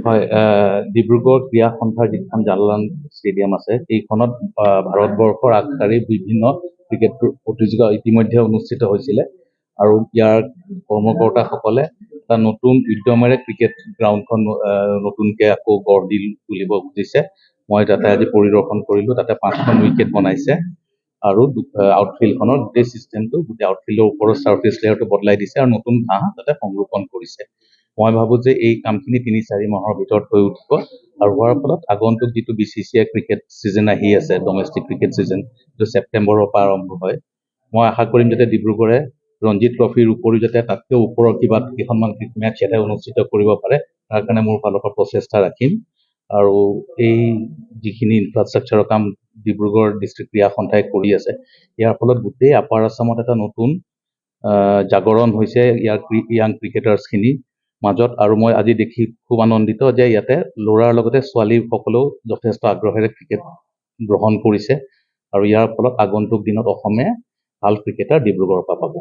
হয়, ডিব্ৰুগড় ক্ৰীড়া সন্থাৰ যিখন জালালান ষ্টেডিয়াম আছে এইখনত ভাৰতবৰ্ষৰ আগশাৰীৰ বিভিন্ন ক্ৰিকেট প্ৰতিযোগিতা ইতিমধ্যে অনুষ্ঠিত হৈছিলে আৰু ইয়াৰ কৰ্মকৰ্তাসকলে এটা নতুন উদ্যমেৰে ক্ৰিকেট গ্ৰাউণ্ডখন নতুনকৈ আকৌ গঢ় দি তুলিব খুজিছে। মই তাতে আজি পৰিদৰ্শন কৰিলোঁ। তাতে 5খন উইকেট বনাইছে আৰু আউটফিল্ডখনৰ গোটেই চিষ্টেমটো গোটেই আউটফিল্ডৰ ওপৰৰ ছাৰ্ফেচ লেয়াৰটো বদলাই দিছে আৰু নতুন ঘাঁহ তাতে সংৰোপণ কৰিছে। মই ভাবোঁ যে এই কামখিনি 3-4 মাহৰ ভিতৰত হৈ উঠিব আৰু হোৱাৰ ফলত আগন্তুক যিটো BCCI ক্ৰিকেট ছিজন আহি আছে, ডমেষ্টিক ক্ৰিকেট ছিজন, যিটো ছেপ্টেম্বৰৰ পৰা আৰম্ভ হয়, মই আশা কৰিম যাতে ডিব্ৰুগড়ে ৰঞ্জী ট্ৰফিৰ উপৰিও যাতে তাতকৈ ওপৰৰ কিবা কেইখনমান মেটচ ইয়াতে অনুষ্ঠিত কৰিব পাৰে, তাৰ কাৰণে মোৰ ফালৰ পৰা প্ৰচেষ্টা ৰাখিম। আৰু এই যিখিনি ইনফ্ৰাষ্ট্ৰাকচাৰৰ কাম ডিব্ৰুগড় ডিষ্ট্ৰিক্ট ক্ৰীড়া সন্থাই কৰি আছে, ইয়াৰ ফলত গোটেই আপাৰ আছামত এটা নতুন জাগৰণ হৈছে ইয়াৰ য়াং ক্ৰিকেটাৰ্ছখিনি মাজত। আৰু মই আজি দেখি খুব আনন্দিত যে ইয়াতে ল'ৰাৰ লগতে ছোৱালীসকলেও যথেষ্ট আগ্ৰহেৰে ক্ৰিকেট গ্ৰহণ কৰিছে আৰু ইয়াৰ ফলত আগন্তুক দিনত অসমে ভাল ক্ৰিকেটাৰ ডিব্ৰুগড়ৰ পৰা পাব।